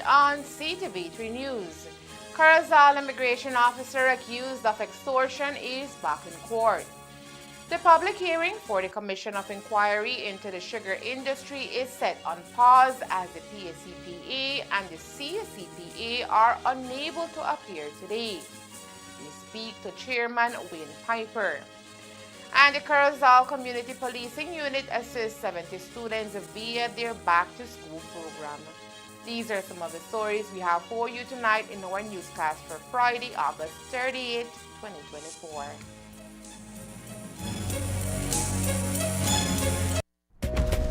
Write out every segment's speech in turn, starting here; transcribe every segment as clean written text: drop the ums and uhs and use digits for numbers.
tonight on Ctv3 News. Carazal immigration officer accused of extortion is back in court. The public hearing for the Commission of Inquiry into the sugar industry is set on pause as the PSCPA and the CSCPA are unable to appear today. We speak to Chairman Wayne Piper. And the Carazal Community Policing Unit assists 70 students via their back-to-school program. These are some of the stories we have for you tonight in our newscast for Friday, August 30th, 2024.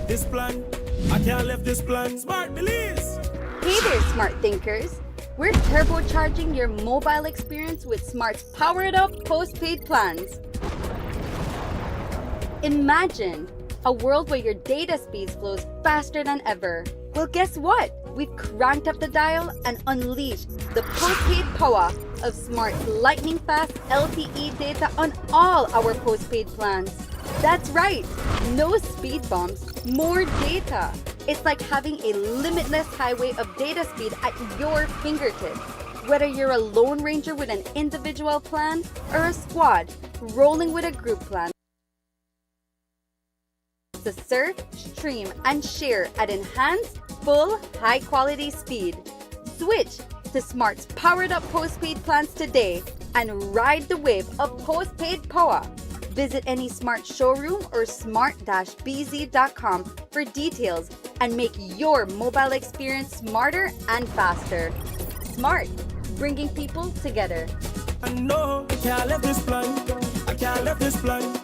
This plan, I can't leave this plan. Smart Belize! Hey there, smart thinkers! We're turbocharging your mobile experience with Smart's powered up postpaid plans. Imagine a world where your data speeds flows faster than ever. Well, guess what? We've cranked up the dial and unleashed the postpaid power of Smart's lightning-fast LTE data on all our postpaid plans. That's right, no speed bumps, more data. It's like having a limitless highway of data speed at your fingertips. Whether you're a Lone Ranger with an individual plan or a squad rolling with a group plan, to surf, stream, and share at enhanced, full, high-quality speed. Switch to Smart's powered-up postpaid plans today and ride the wave of postpaid power. Visit any Smart showroom or smart-bz.com for details and make your mobile experience smarter and faster. Smart, bringing people together. I know I can't leave this plan. I can't leave this plan.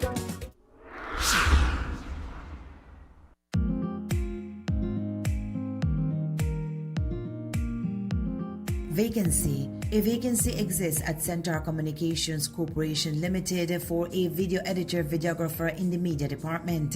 Vacancy. A vacancy exists at Centaur Communications Corporation Limited for a video editor videographer in the media department.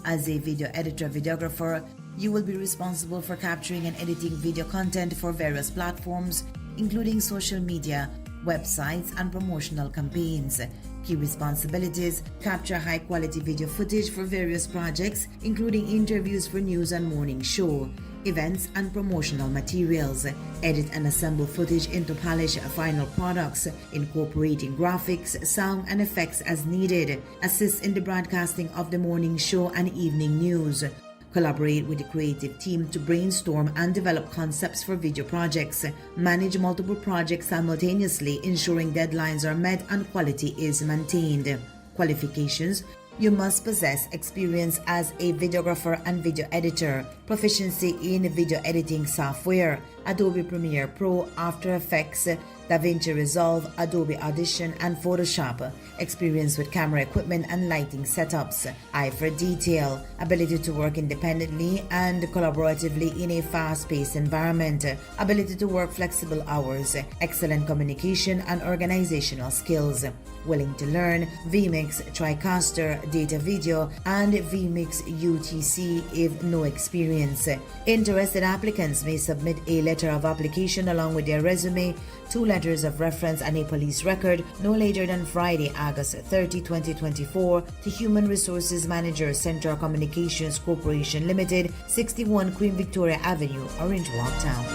As a video editor videographer, you will be responsible for capturing and editing video content for various platforms, including social media, websites, and promotional campaigns. Key responsibilities: capture high-quality video footage for various projects, including interviews for news and morning show, events, and promotional materials. Edit and assemble footage into polished final products, incorporating graphics, sound, and effects as needed. Assist in the broadcasting of the morning show and evening news. Collaborate with the creative team to brainstorm and develop concepts for video projects. Manage multiple projects simultaneously, ensuring deadlines are met and quality is maintained. Qualifications: you must possess experience as a videographer and video editor, proficiency in video editing software, Adobe Premiere Pro, After Effects, DaVinci Resolve, Adobe Audition, and Photoshop, experience with camera equipment and lighting setups, eye for detail, ability to work independently and collaboratively in a fast-paced environment, ability to work flexible hours, excellent communication and organizational skills, willing to learn vMix, TriCaster, Data Video, and vMix UTC if no experience. Interested applicants may submit a letter of application along with their resume, 2 letters of reference, and a police record no later than Friday, August 30, 2024 to Human Resources Manager, Centaur Communications Corporation Limited, 61 Queen Victoria Avenue, Orange Walk Town.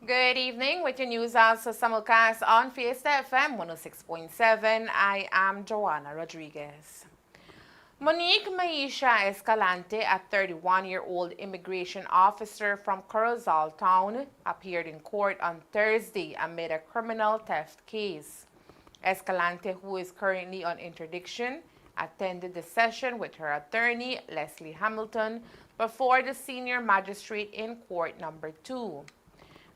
Good evening with your news also simulcast on Fiesta FM 106.7. I am Joanna Rodriguez. Monique Maisha Escalante, a 31-year-old immigration officer from Carazal Town, appeared in court on Thursday amid a criminal theft case. Escalante, who is currently on interdiction, attended the session with her attorney, Leslie Hamilton, before the senior magistrate in court number 2.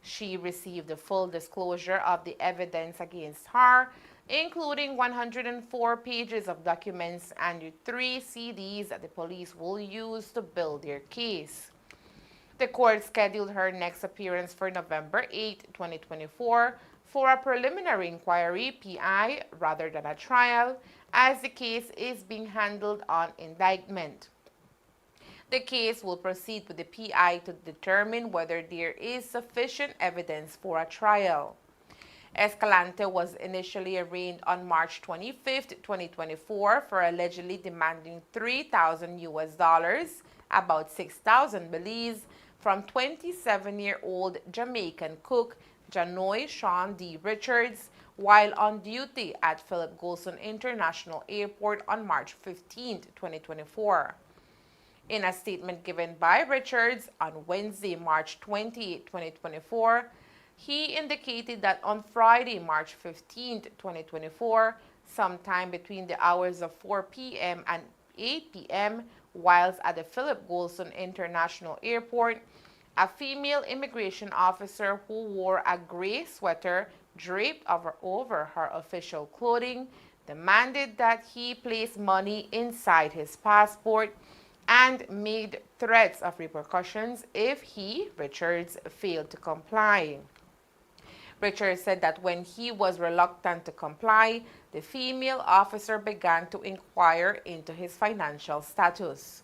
She received the full disclosure of the evidence against her, including 104 pages of documents and 3 CDs that the police will use to build their case. The court scheduled her next appearance for November 8, 2024 for a preliminary inquiry, PI, rather than a trial, as the case is being handled on indictment. The case will proceed with the PI to determine whether there is sufficient evidence for a trial. Escalante was initially arraigned on March 25, 2024 for allegedly demanding $3,000, about 6,000 Belize, from 27-year-old Jamaican cook Janoy Sean D. Richards while on duty at Philip Golson International Airport on March 15, 2024. In a statement given by Richards on Wednesday, March 28, 2024, he indicated that on Friday, March 15, 2024, sometime between the hours of 4 p.m. and 8 p.m., whilst at the Philip Golson International Airport, a female immigration officer who wore a gray sweater draped over her official clothing demanded that he place money inside his passport and made threats of repercussions if he, Richards, failed to comply. Richards said that when he was reluctant to comply, the female officer began to inquire into his financial status.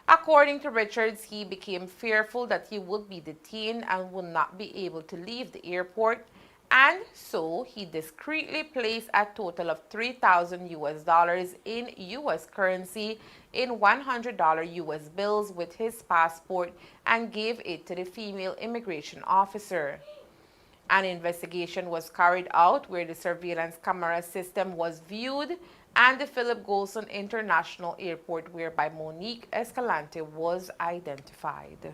According to Richards, he became fearful that he would be detained and would not be able to leave the airport, and so he discreetly placed a total of $3,000 in U.S. currency in $100 U.S. bills with his passport and gave it to the female immigration officer. An investigation was carried out where the surveillance camera system was viewed and the Philip Golson International Airport whereby Monique Escalante was identified.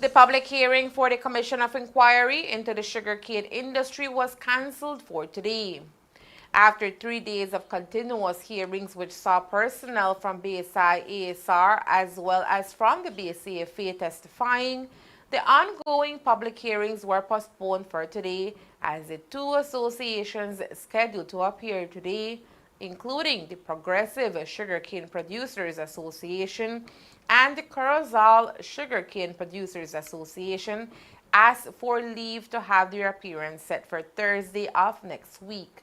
The public hearing for the Commission of Inquiry into the sugarcane industry was cancelled for today. After 3 days of continuous hearings which saw personnel from BSI ASR as well as from the BSAFA testifying, the ongoing public hearings were postponed for today as the 2 associations scheduled to appear today, including the Progressive Sugarcane Producers Association and the Corozal Sugarcane Producers Association, asked for leave to have their appearance set for Thursday of next week.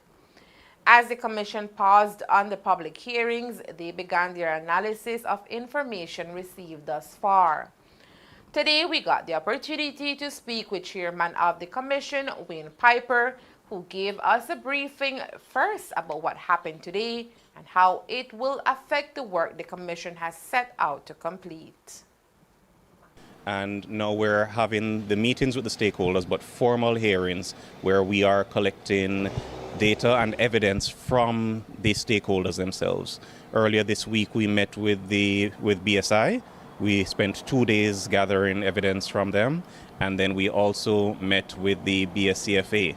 As the Commission paused on the public hearings, they began their analysis of information received thus far. Today, we got the opportunity to speak with Chairman of the Commission, Wayne Piper, who gave us a briefing first about what happened today and how it will affect the work the Commission has set out to complete. And now we're having the meetings with the stakeholders, but formal hearings where we are collecting data and evidence from the stakeholders themselves. Earlier this week, we met with BSI. We spent 2 days gathering evidence from them, and then we also met with the BSCFA.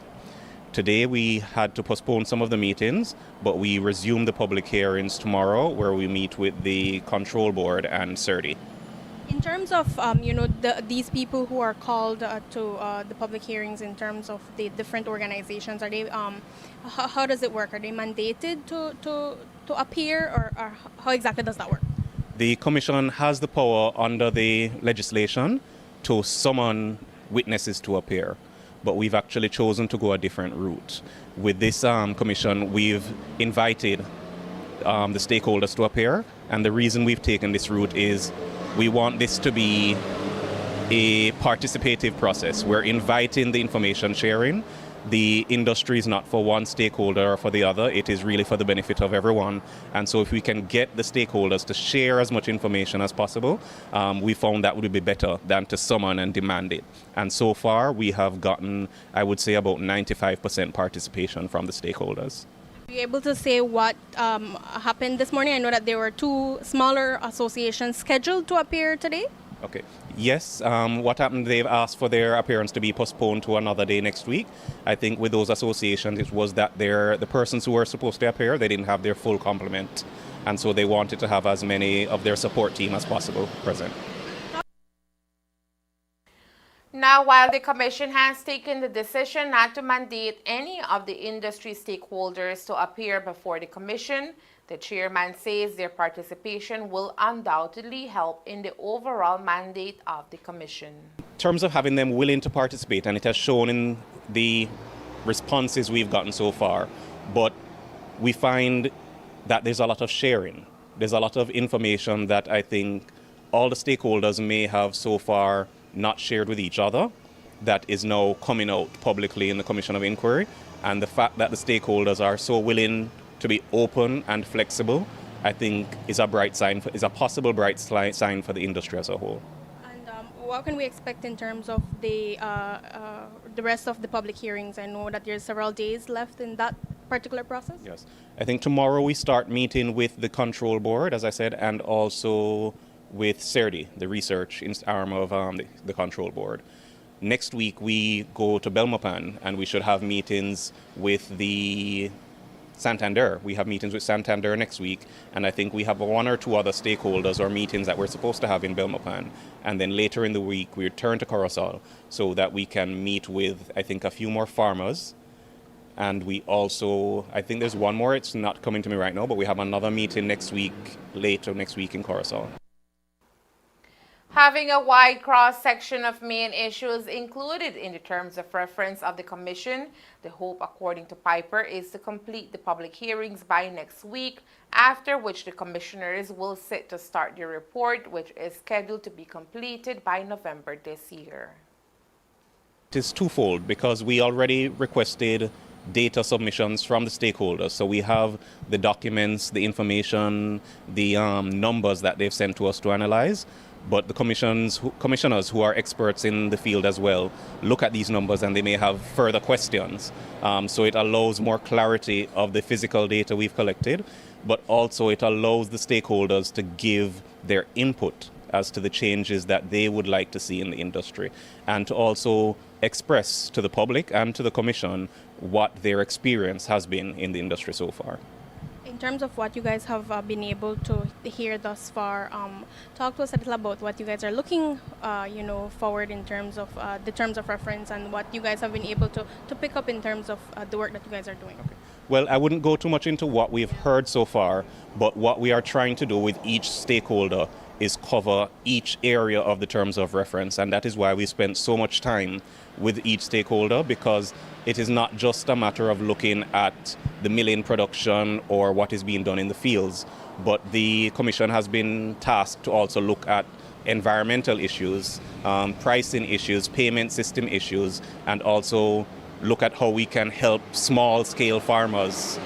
Today we had to postpone some of the meetings, but we resume the public hearings tomorrow where we meet with the Control Board and CERDI. In terms of these people who are called to the public hearings, in terms of the different organizations, are they how does it work? Are they mandated to appear, or how exactly does that work? The Commission has the power under the legislation to summon witnesses to appear, but we've actually chosen to go a different route. With this Commission, we've invited the stakeholders to appear, and the reason we've taken this route is we want this to be a participative process. We're inviting the information sharing. The industry is not for one stakeholder or for the other. It is really for the benefit of everyone. And so if we can get the stakeholders to share as much information as possible, we found that would be better than to summon and demand it. And so far, we have gotten, I would say, about 95% participation from the stakeholders. Are you able to say what happened this morning? I know that there were 2 smaller associations scheduled to appear today. Okay. Yes, what happened, they've asked for their appearance to be postponed to another day next week. I think with those associations, it was that the persons who were supposed to appear, they didn't have their full complement. And so they wanted to have as many of their support team as possible present. Now, while the Commission has taken the decision not to mandate any of the industry stakeholders to appear before the Commission, the chairman says their participation will undoubtedly help in the overall mandate of the Commission. In terms of having them willing to participate, and it has shown in the responses we've gotten so far, but we find that there's a lot of sharing. There's a lot of information that I think all the stakeholders may have so far not shared with each other that is now coming out publicly in the Commission of Inquiry. And the fact that the stakeholders are so willing to be open and flexible, I think is a bright sign, is a possible bright sign for the industry as a whole. And what can we expect in terms of the rest of the public hearings? I know that there's several days left in that particular process. Yes, I think tomorrow we start meeting with the control board, as I said, and also with CERDI, the research arm of the control board. Next week we go to Belmopan and we should have meetings with the Santander. We have meetings with Santander next week, and I think we have one or two other stakeholders or meetings that we're supposed to have in Belmopan. And then later in the week we return to Corozal so that we can meet with, I think, a few more farmers. And we also, I think there's one more, it's not coming to me right now, but we have another meeting next week, later next week in Corozal. Having a wide cross-section of main issues included in the terms of reference of the Commission, the hope, according to Piper, is to complete the public hearings by next week, after which the commissioners will sit to start their report, which is scheduled to be completed by November this year. It is twofold because we already requested data submissions from the stakeholders. So we have the documents, the information, the numbers that they've sent to us to analyze. But the commissioners who are experts in the field as well look at these numbers and they may have further questions. So it allows more clarity of the physical data we've collected, but also it allows the stakeholders to give their input as to the changes that they would like to see in the industry, and to also express to the public and to the Commission what their experience has been in the industry so far. In terms of what you guys have been able to hear thus far, talk to us a little about what you guys are looking, forward in terms of the terms of reference and what you guys have been able to pick up in terms of the work that you guys are doing. Okay. Well, I wouldn't go too much into what we've heard so far, but what we are trying to do with each stakeholder is cover each area of the terms of reference, and that is why we spent so much time with each stakeholder, because it is not just a matter of looking at the milling production or what is being done in the fields, but the Commission has been tasked to also look at environmental issues, pricing issues, payment system issues, and also look at how we can help small-scale farmers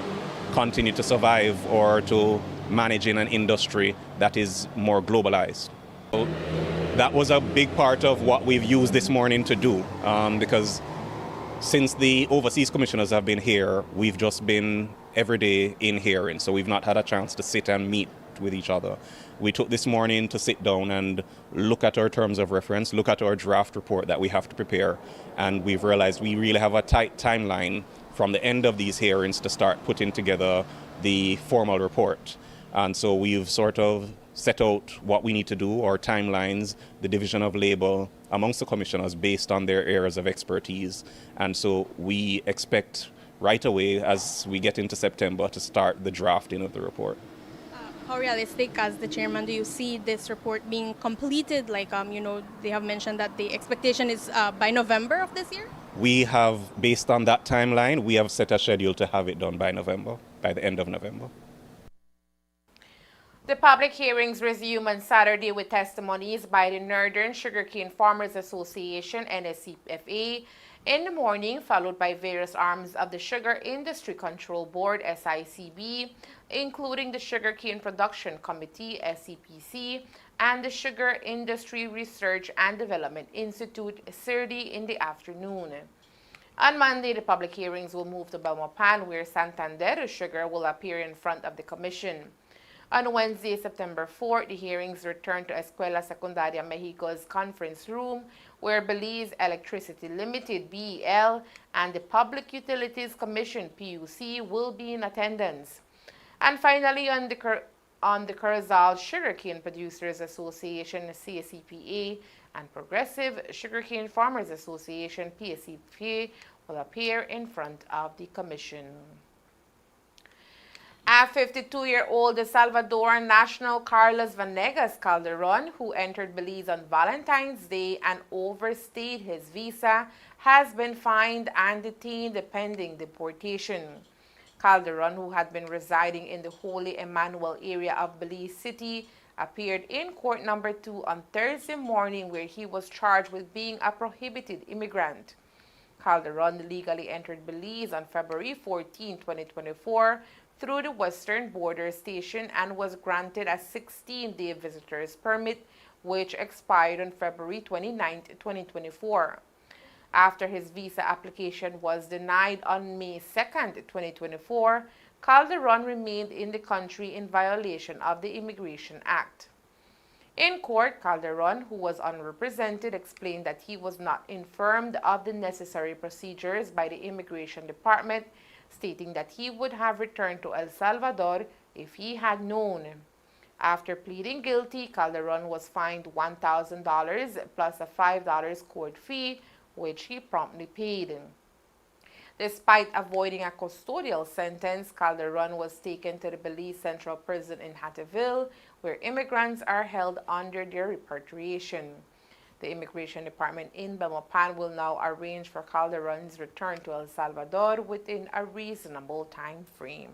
continue to survive or to manage in an industry that is more globalized. So that was a big part of what we've used this morning to do, because since the overseas commissioners have been here, we've just been every day in hearing, so we've not had a chance to sit and meet with each other. We took this morning to sit down and look at our terms of reference, look at our draft report that we have to prepare, and we've realized we really have a tight timeline from the end of these hearings to start putting together the formal report. And so we've sort of set out what we need to do, our timelines, the division of labor amongst the commissioners based on their areas of expertise. And so we expect right away, as we get into September, to start the drafting of the report. How realistic, as the chairman, do you see this report being completed? Like, they have mentioned that the expectation is by November of this year? We have, based on that timeline, we have set a schedule to have it done by November, by the end of November. The public hearings resume on Saturday with testimonies by the Northern Sugarcane Farmers Association, NSCFA, in the morning, followed by various arms of the Sugar Industry Control Board, SICB, including the Sugarcane Production Committee, SCPC, and the Sugar Industry Research and Development Institute, CERDI, in the afternoon. On Monday, the public hearings will move to Belmopan, where Santander Sugar will appear in front of the Commission. On Wednesday, September 4th, the hearings return to Escuela Secundaria Mexico's conference room, where Belize Electricity Limited, BEL, and the Public Utilities Commission, PUC, will be in attendance. And finally, on the Corozal Sugarcane Producers Association, CSCPA, and Progressive Sugarcane Farmers Association (PSCFA) will appear in front of the commission. A 52-year-old Salvadoran national Carlos Vanegas Calderon, who entered Belize on Valentine's Day and overstayed his visa, has been fined and detained pending deportation. Calderon, who had been residing in the Holy Emmanuel area of Belize City, appeared in court number 2 on Thursday morning, where he was charged with being a prohibited immigrant. Calderon legally entered Belize on February 14, 2024, through the Western Border Station and was granted a 16-day visitor's permit, which expired on February 29, 2024. After his visa application was denied on May 2, 2024, Calderon remained in the country in violation of the Immigration Act. In court, Calderon, who was unrepresented, explained that he was not informed of the necessary procedures by the Immigration Department, stating that he would have returned to El Salvador if he had known. After pleading guilty, Calderon was fined $1,000 plus a $5 court fee, which he promptly paid. Despite avoiding a custodial sentence, Calderon was taken to the Belize Central Prison in Hatteville, where immigrants are held under their repatriation. The Immigration Department in Belmopan will now arrange for Calderon's return to El Salvador within a reasonable time frame.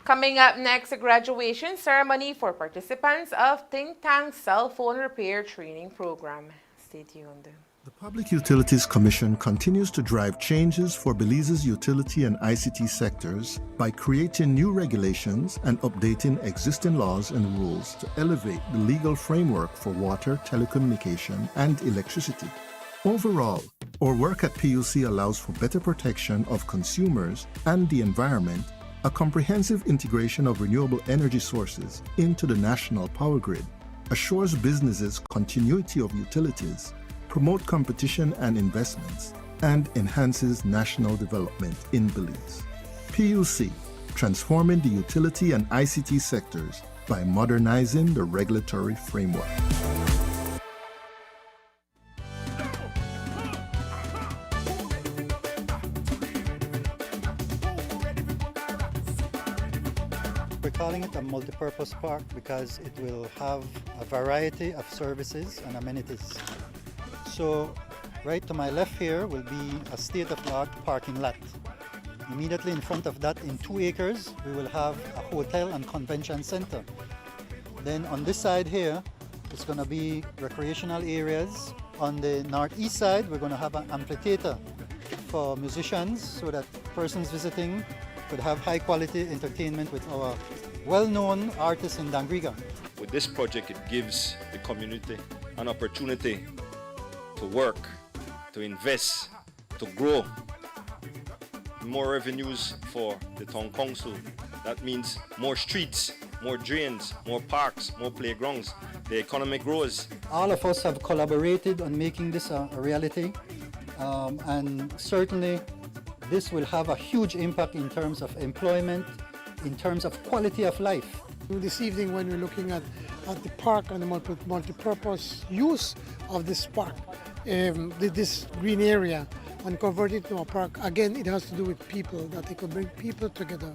Coming up next, a graduation ceremony for participants of Think Tank's cell phone repair training program. Stay tuned. The Public Utilities Commission continues to drive changes for Belize's utility and ICT sectors by creating new regulations and updating existing laws and rules to elevate the legal framework for water, telecommunication, and electricity. Overall, our work at PUC allows for better protection of consumers and the environment, a comprehensive integration of renewable energy sources into the national power grid, assures businesses continuity of utilities, promote competition and investments, and enhances national development in Belize. PUC, transforming the utility and ICT sectors by modernizing the regulatory framework. We're calling it a multipurpose park because it will have a variety of services and amenities. So right to my left here will be a state-of-the-art parking lot. Immediately in front of that, in 2 acres, we will have a hotel and convention center. Then on this side here, it's going to be recreational areas. On the northeast side, we're going to have an amphitheater for musicians so that persons visiting could have high-quality entertainment with our well-known artists in Dangriga. With this project, it gives the community an opportunity to work, to invest, to grow. More revenues for the town council. That means more streets, more drains, more parks, more playgrounds. The economy grows. All of us have collaborated on making this a reality, and certainly this will have a huge impact in terms of employment, in terms of quality of life. This evening when we're looking at the park and the multi-purpose use of this park, this green area, and convert it to a park, again, it has to do with people, that they could bring people together.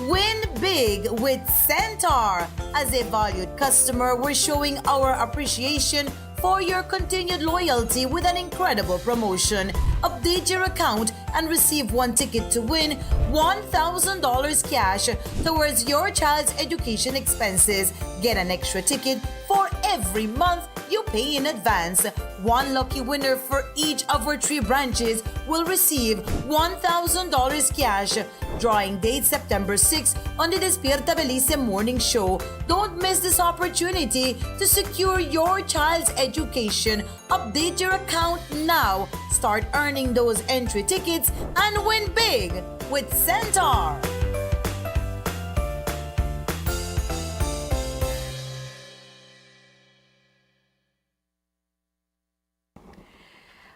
Win big with Centaur. As a valued customer, we're showing our appreciation for your continued loyalty with an incredible promotion. Update your account and receive 1 ticket to win $1,000 cash towards your child's education expenses. Get an extra ticket for every month you pay in advance. 1 lucky winner for each of our 3 branches will receive $1,000 cash. Drawing date September 6 on the Despierta Belize Morning Show. Don't miss this opportunity to secure your child's education. Update your account now. Start earning those entry tickets and win big with Centaur.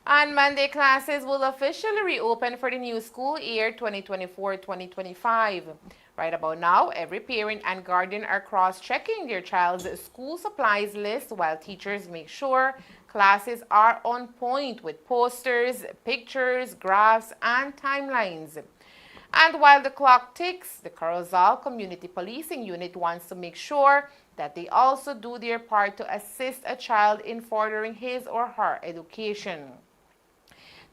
On Monday, classes will officially reopen for the new school year 2024-2025. Right about now, every parent and guardian are cross-checking their child's school supplies list while teachers make sure classes are on point with posters, pictures, graphs, and timelines. And while the clock ticks, the Corozal Community Policing Unit wants to make sure that they also do their part to assist a child in furthering his or her education.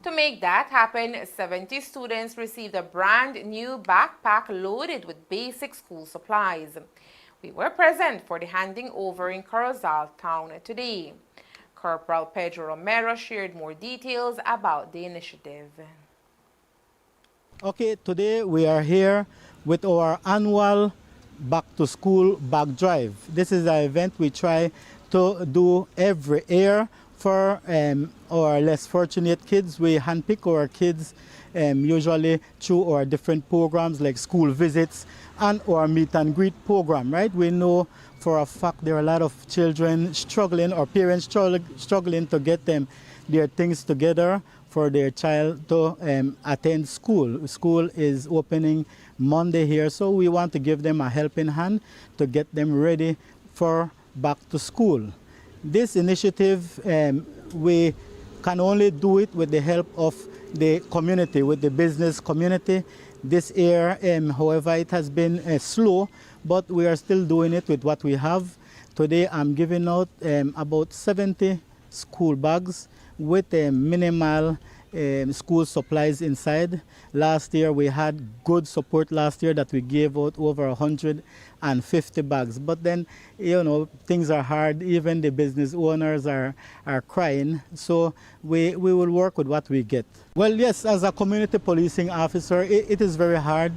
To make that happen, 70 students received a brand new backpack loaded with basic school supplies. We were present for the handing over in Corozal town today. Corporal Pedro Romero shared more details about the initiative. Okay, today we are here with our annual Back to School Bag Drive. This is an event we try to do every year for our less fortunate kids. We handpick our kids usually through our different programs like school visits and our meet and greet program, right? We know for a fact there are a lot of children struggling or parents struggling to get their things together for their child to attend school. School is opening Monday here, so we want to give them a helping hand to get them ready for back to school. This initiative, we can only do it with the help of the community, with the business community. This year, however, it has been slow, but we are still doing it with what we have. Today, I'm giving out about 70 school bags with minimal school supplies inside. Last year we had good support last year that we gave out over 150 bags. But then, you know, things are hard. Even the business owners are crying. So we will work with what we get. Well, yes, as a community policing officer, it is very hard.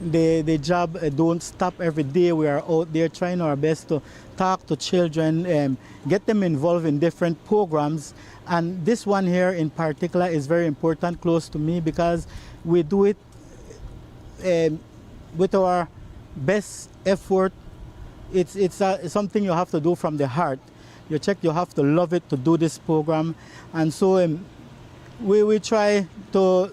The job don't stop every day. We are out there trying our best to talk to children, get them involved in different programs. And this one here in particular is very important, close to me, because we do it with our best effort. It's something you have to do from the heart. You have to love it to do this program. And so we try to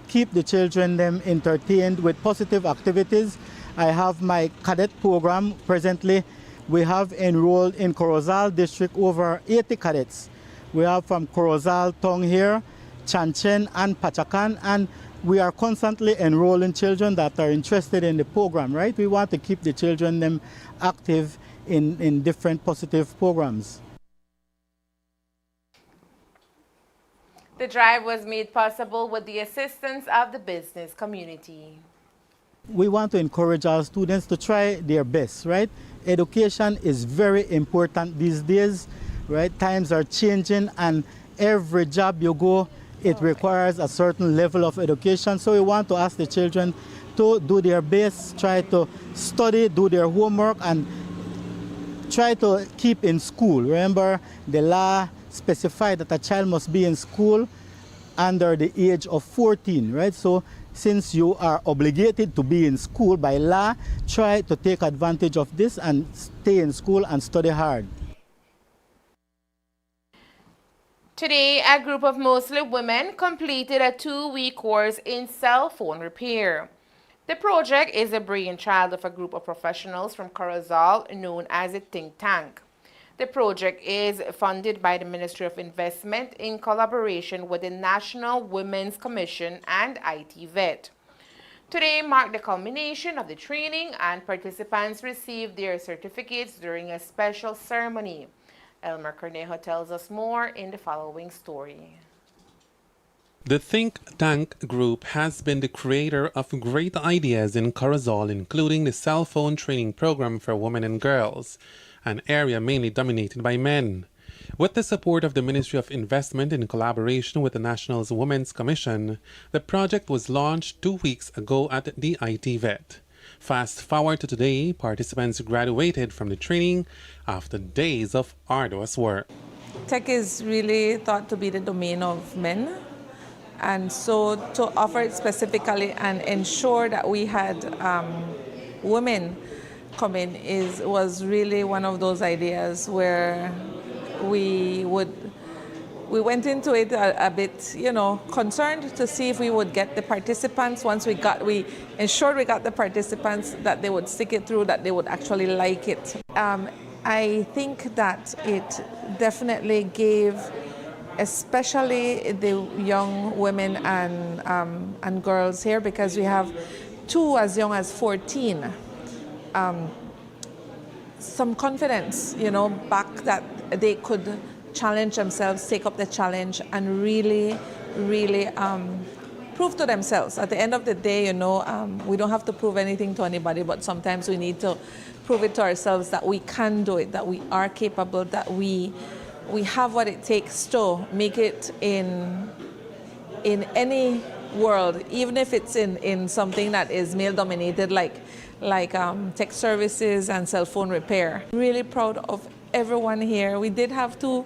keep the children entertained with positive activities. I have my cadet program. Presently, we have enrolled in Corozal District over 80 cadets. We have from Corozal, Tong here, Chanchen and Pachacan, and we are constantly enrolling children that are interested in the program, right? We want to keep the children active in different positive programs. The drive was made possible with the assistance of the business community. We want to encourage our students to try their best, right? Education is very important these days, right? Times are changing, and every job you go, it requires a certain level of education. So we want to ask the children to do their best, try to study, do their homework, and try to keep in school. Remember, the law specified that a child must be in school under the age of 14, right? So since you are obligated to be in school by law, try to take advantage of this and stay in school and study hard. Today, a group of mostly women completed a 2-week course in cell phone repair. The project is a brainchild of a group of professionals from Corozal known as a think tank. The project is funded by the Ministry of Investment in collaboration with the National Women's Commission and It-Vet. Today marked the culmination of the training, and participants received their certificates during a special ceremony. Elmer Cornejo tells us more in the following story. The think tank group has been the creator of great ideas in Corozal, including the cell phone training program for women and girls, an area mainly dominated by men. With the support of the Ministry of Investment in collaboration with the National Women's Commission, the project was launched 2 weeks ago at the It-Vet. Fast forward to today, participants graduated from the training after days of arduous work. Tech is really thought to be the domain of men, and so to offer it specifically and ensure that we had women come in was really one of those ideas where we would we went into it a bit, concerned to see if we would get the participants. Once we ensured we got the participants, that they would stick it through, that they would actually like it. I think that it definitely gave, especially the young women and girls here, because we have 2 as young as 14, some confidence, back that they could challenge themselves, take up the challenge, and really prove to themselves. At the end of the day, we don't have to prove anything to anybody, but sometimes we need to prove it to ourselves that we can do it, that we are capable, that we have what it takes to make it in any world, even if it's in something that is male-dominated, like tech services and cell phone repair. Really proud of everyone here. We did have two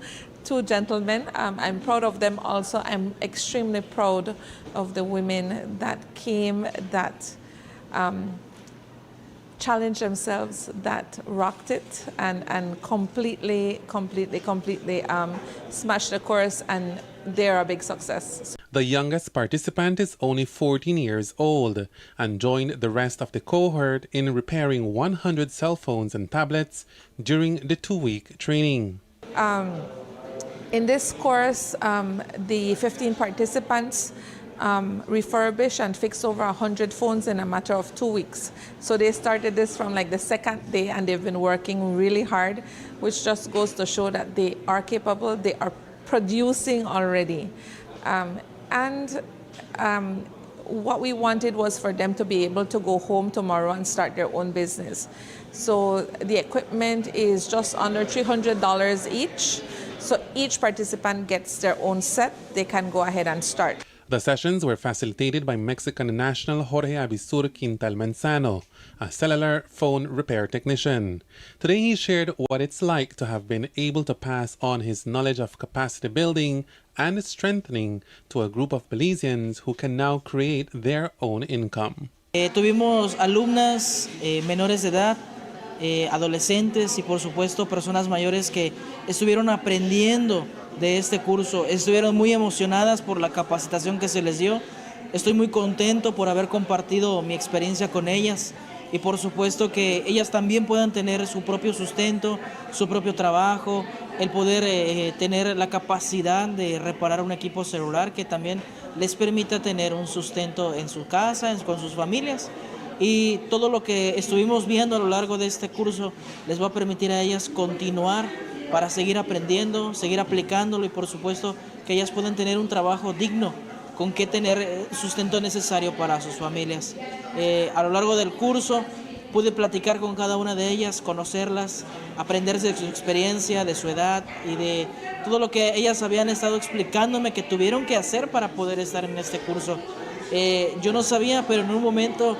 gentlemen. I'm proud of them also. I'm extremely proud of the women that came, that challenged themselves, that rocked it and completely smashed the course, and they're a big success. The youngest participant is only 14 years old and joined the rest of the cohort in repairing 100 cell phones and tablets during the 2-week training. In this course, the 15 participants refurbish and fix over 100 phones in a matter of 2 weeks. So they started this from the second day, and they've been working really hard, which just goes to show that they are capable, they are producing already. What we wanted was for them to be able to go home tomorrow and start their own business. So the equipment is just under $300 each. So each participant gets their own set. They can go ahead and start. The sessions were facilitated by Mexican national Jorge Abisur Quintal Manzano, a cellular phone repair technician. Today he shared what it's like to have been able to pass on his knowledge of capacity building and strengthening to a group of Belizeans who can now create their own income. Tuvimos alumnas menores de edad, adolescentes y por supuesto personas mayores que estuvieron aprendiendo de este curso. Estuvieron muy emocionadas por la capacitación que se les dio. Estoy muy contento por haber compartido mi experiencia con ellas y por supuesto que ellas también puedan tener su propio sustento, su propio trabajo, el poder tener la capacidad de reparar un equipo celular que también les permita tener un sustento en su casa, con sus familias. Y todo lo que estuvimos viendo a lo largo de este curso les va a permitir a ellas continuar para seguir aprendiendo, seguir aplicándolo y por supuesto que ellas puedan tener un trabajo digno con que tener sustento necesario para sus familias. A lo largo del curso pude platicar con cada una de ellas, conocerlas, aprender de su experiencia, de su edad y de todo lo que ellas habían estado explicándome que tuvieron que hacer para poder estar en este curso. Yo no sabía, pero en un momento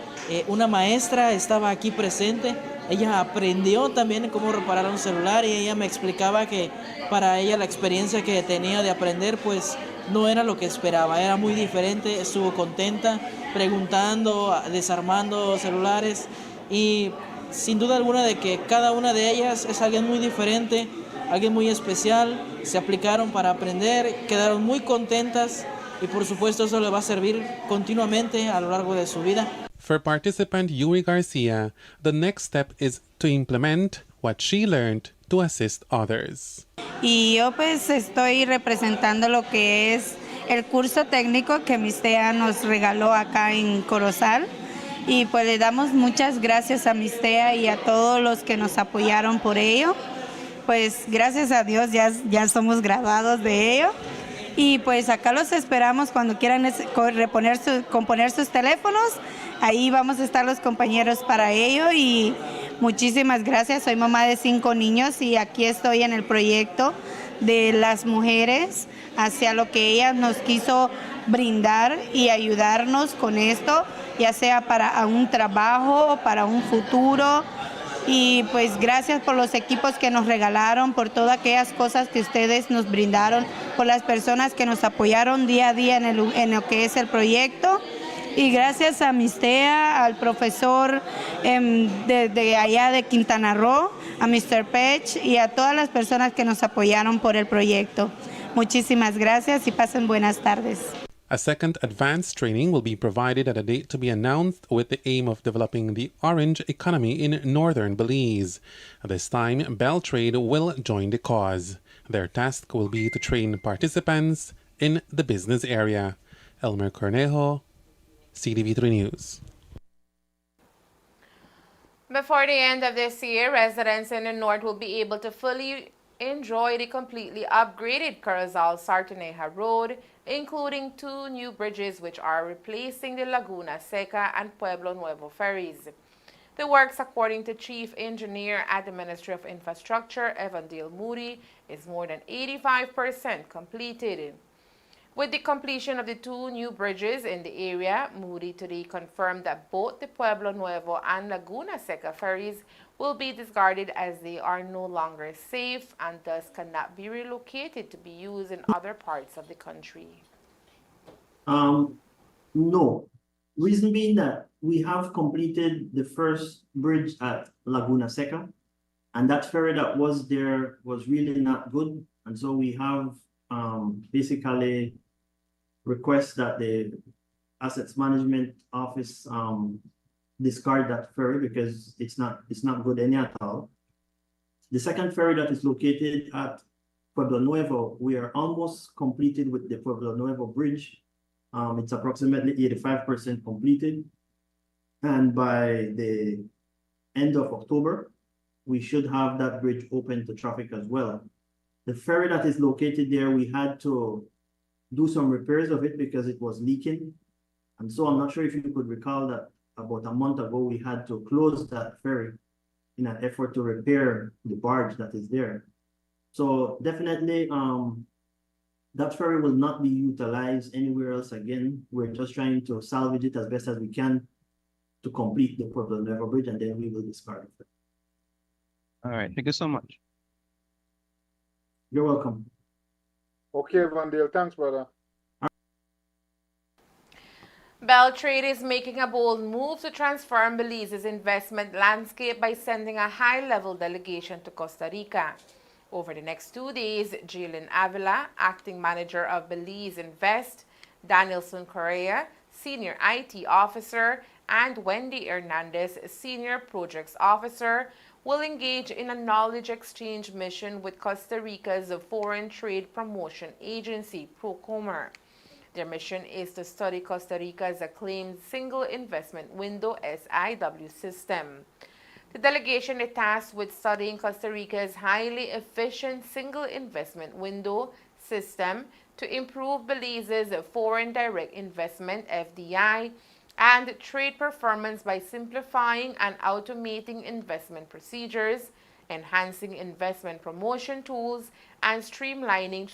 una maestra estaba aquí presente. Ella aprendió también cómo reparar un celular y ella me explicaba que para ella la experiencia que tenía de aprender pues no era lo que esperaba, era muy diferente. Estuvo contenta preguntando, desarmando celulares y sin duda alguna de que cada una de ellas es alguien muy diferente, alguien muy especial. Se aplicaron para aprender, quedaron muy contentas y por supuesto eso le va a servir continuamente a lo largo de su vida. For participant Yuri Garcia, the next step is to implement what she learned to assist others. Y yo pues estoy representando lo que es el curso técnico que Mistea nos regaló acá en Corozal. Y pues le damos muchas gracias a Mistea y a todos los que nos apoyaron por ello. Pues gracias a Dios ya somos graduados de ello. Y pues acá los esperamos cuando quieran componer sus teléfonos. Ahí vamos a estar los compañeros para ello y muchísimas gracias. Soy mamá de 5 niños y aquí estoy en el proyecto de las mujeres hacia lo que ella nos quiso brindar y ayudarnos con esto, ya sea para un trabajo, para un futuro. Y pues gracias por los equipos que nos regalaron, por todas aquellas cosas que ustedes nos brindaron, por las personas que nos apoyaron día a día en lo que es el proyecto. Y gracias a Mistea, al profesor de allá de Quintana Roo, a Mr. Pech y a todas las personas que nos apoyaron por el proyecto. Muchísimas gracias y pasen buenas tardes. A second advanced training will be provided at a date to be announced with the aim of developing the orange economy in northern Belize. This time, Beltrade will join the cause. Their task will be to train participants in the business area. Elmer Cornejo, Ctv3 News. Before the end of this year, residents in the north will be able to fully enjoy the completely upgraded Corozal-Sarteneja Road, including 2 new bridges which are replacing the Laguna Seca and Pueblo Nuevo ferries. The works, according to Chief Engineer at the Ministry of Infrastructure, Evandale Moody, is more than 85% completed. With the completion of the 2 new bridges in the area, Moody today confirmed that both the Pueblo Nuevo and Laguna Seca ferries will be discarded as they are no longer safe and thus cannot be relocated to be used in other parts of the country. No. Reason being that we have completed the first bridge at Laguna Seca, and that ferry that was there was really not good. And so we have basically request that the Assets Management Office discard that ferry because it's not good any at all. The second ferry that is located at Pueblo Nuevo, we are almost completed with the Pueblo Nuevo bridge. It's approximately 85% completed. And by the end of October, we should have that bridge open to traffic as well. The ferry that is located there, we had to do some repairs of it because it was leaking. And so I'm not sure if you could recall that about a month ago, we had to close that ferry in an effort to repair the barge that is there. So definitely, that ferry will not be utilized anywhere else again. We're just trying to salvage it as best as we can to complete the Pueblo Nuevo Bridge, and then we will discard it. All right, thank you so much. You're welcome. Okay, Vandale, thanks, brother. Beltrade is making a bold move to transform Belize's investment landscape by sending a high-level delegation to Costa Rica. Over the next 2 days, Jalen Avila, acting manager of Belize Invest, Danielson Correa, senior IT officer, and Wendy Hernandez, senior projects officer, will engage in a knowledge exchange mission with Costa Rica's Foreign Trade Promotion Agency, PROCOMER. Their mission is to study Costa Rica's acclaimed Single Investment Window SIW system. The delegation is tasked with studying Costa Rica's highly efficient Single Investment Window system to improve Belize's foreign direct investment FDI and trade performance by simplifying and automating investment procedures, enhancing investment promotion tools, and streamlining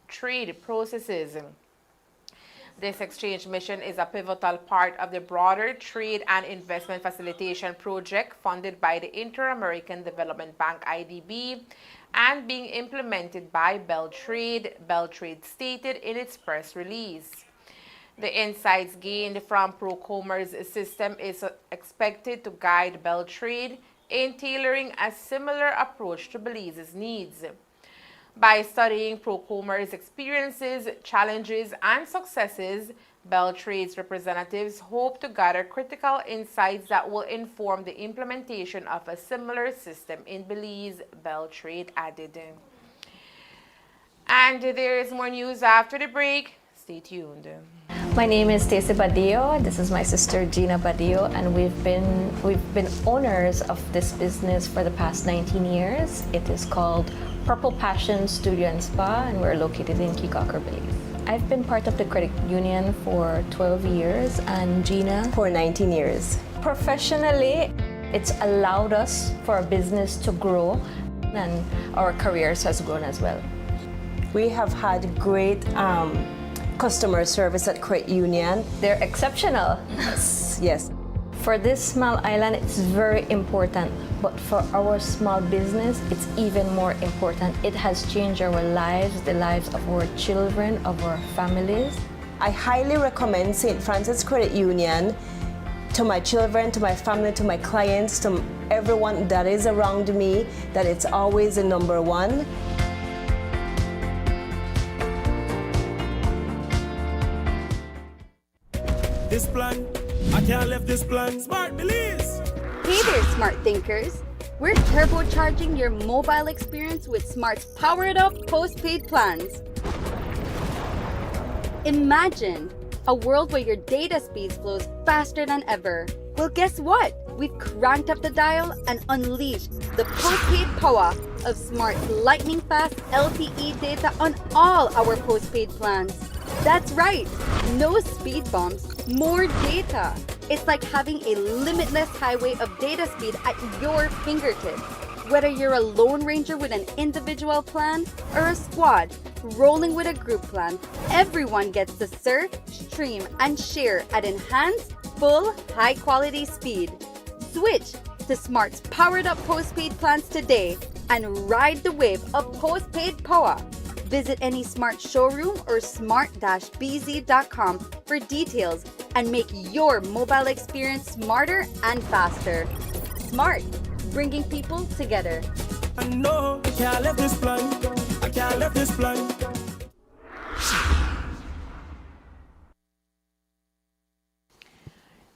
trade processes. This exchange mission is a pivotal part of the broader trade and investment facilitation project funded by the Inter-American Development Bank IDB and being implemented by Beltrade, Beltrade stated in its press release. The insights gained from PROCOMER's system is expected to guide Beltrade in tailoring a similar approach to Belize's needs. By studying PROCOMER's experiences, challenges, and successes, Beltrade's representatives hope to gather critical insights that will inform the implementation of a similar system in Belize, Beltrade added. And there is more news after the break. Stay tuned. My name is Stacey Badillo. This is my sister Gina Badillo, and we've been owners of this business for the past 19 years. It is called Purple Passion Studio and Spa, and we're located in Kikaker, Belize. I've been part of the credit union for 12 years, and Gina for 19 years. Professionally, it's allowed us for our business to grow, and our careers has grown as well. We have had great customer service at Credit Union. They're exceptional. Yes. For this small island, it's very important, but for our small business, it's even more important. It has changed our lives, the lives of our children, of our families. I highly recommend St. Francis Credit Union to my children, to my family, to my clients, to everyone that is around me, that it's always the number one. This plan, I can't left this plan. Smart Belize. Hey there, smart thinkers. We're turbocharging your mobile experience with Smart's powered up postpaid plans. Imagine a world where your data speeds flows faster than ever. Well, guess what? We've cranked up the dial and unleashed the postpaid power of Smart's lightning fast LTE data on all our postpaid plans. That's right, no speed bumps, more data. It's like having a limitless highway of data speed at your fingertips. Whether you're a lone ranger with an individual plan or a squad rolling with a group plan, everyone gets to surf, stream, and share at enhanced, full, high-quality speed. Switch to Smart's powered-up postpaid plans today and ride the wave of postpaid power. Visit any Smart showroom or smart-bz.com for details and make your mobile experience smarter and faster. Smart, bringing people together. I know I can't left this plan. I can't left this plan.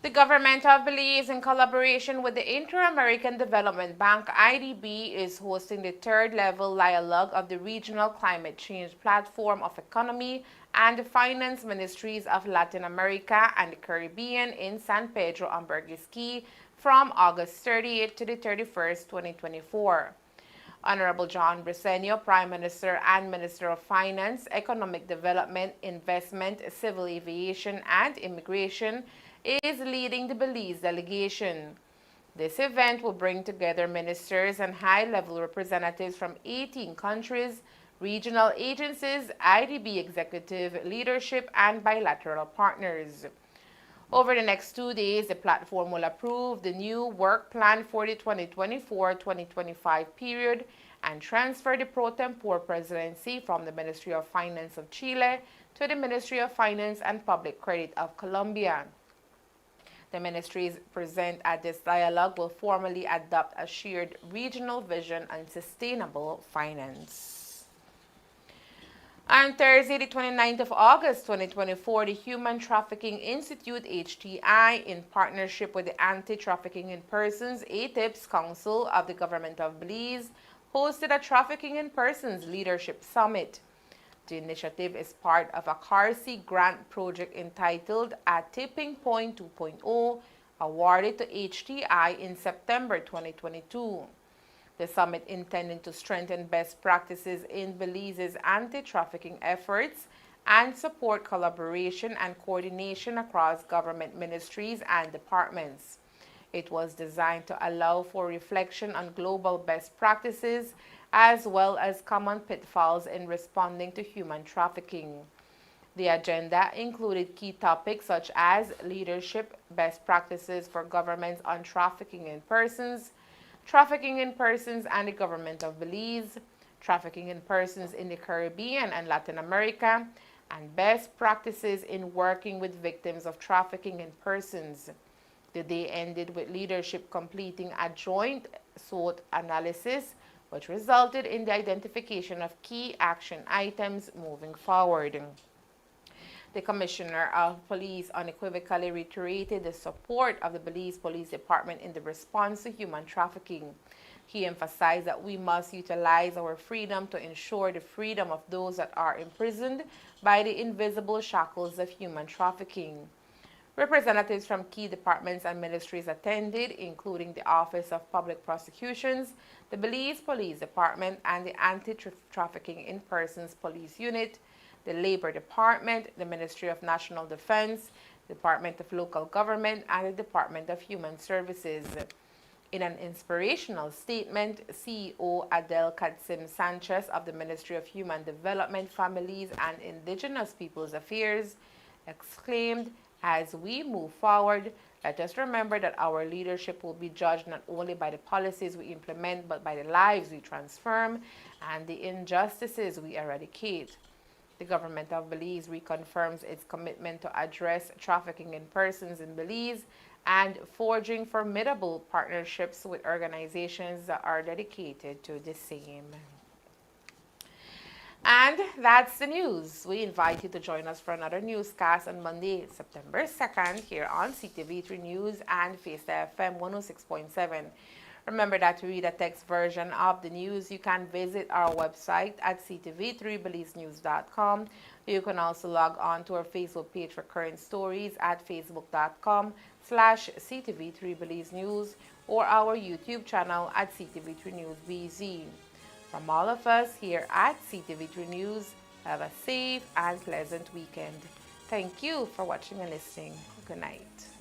The government of Belize, in collaboration with the Inter-American Development Bank, IDB, is hosting the third-level dialogue of the Regional Climate Change Platform of Economy and the Finance Ministries of Latin America and the Caribbean in San Pedro and Burgess Key from August 30th to the 31st, 2024. Honorable John Briceño, Prime Minister and Minister of Finance, Economic Development, Investment, Civil Aviation, and Immigration, is leading the Belize delegation. This event will bring together ministers and high-level representatives from 18 countries, regional agencies, IDB executive leadership, and bilateral partners. Over the next 2 days, the platform will approve the new work plan for the 2024-2025 period and transfer the pro tempore presidency from the Ministry of Finance of Chile to the Ministry of Finance and Public Credit of Colombia. The ministries present at this dialogue will formally adopt a shared regional vision on sustainable finance. On Thursday, the 29th of August, 2024, the Human Trafficking Institute, HTI, in partnership with the Anti-Trafficking in Persons, ATIPS Council of the Government of Belize, hosted a Trafficking in Persons Leadership Summit. The initiative is part of a CARSI grant project entitled A Tipping Point 2.0, awarded to HTI in September 2022. The summit intended to strengthen best practices in Belize's anti-trafficking efforts and support collaboration and coordination across government ministries and departments. It was designed to allow for reflection on global best practices as well as common pitfalls in responding to human trafficking. The agenda included key topics such as leadership, best practices for governments on trafficking in persons and the government of Belize, trafficking in persons in the Caribbean and Latin America, and best practices in working with victims of trafficking in persons. The day ended with leadership completing a joint SWOT analysis, which resulted in the identification of key action items moving forward. The Commissioner of Police unequivocally reiterated the support of the Belize Police Department in the response to human trafficking. He emphasized that we must utilize our freedom to ensure the freedom of those that are imprisoned by the invisible shackles of human trafficking. Representatives from key departments and ministries attended, including the Office of Public Prosecutions, the Belize Police Department, and the Anti-Trafficking in Persons Police Unit, the Labor Department, the Ministry of National Defense, Department of Local Government, and the Department of Human Services. In an inspirational statement, CEO Adel Katsim Sanchez of the Ministry of Human Development, Families, and Indigenous Peoples Affairs exclaimed, "As we move forward, let us remember that our leadership will be judged not only by the policies we implement, but by the lives we transform and the injustices we eradicate." The government of Belize reconfirms its commitment to address trafficking in persons in Belize and forging formidable partnerships with organizations that are dedicated to the same. And that's the news. We invite you to join us for another newscast on Monday, September 2nd, here on Ctv3 News and Face FM 106.7. Remember that to read a text version of the news, you can visit our website at ctv3belizenews.com. You can also log on to our Facebook page for current stories at facebook.com/ctv3belizenews or our YouTube channel at Ctv3 News BZ. From all of us here at Ctv3 News, have a safe and pleasant weekend. Thank you for watching and listening. Good night.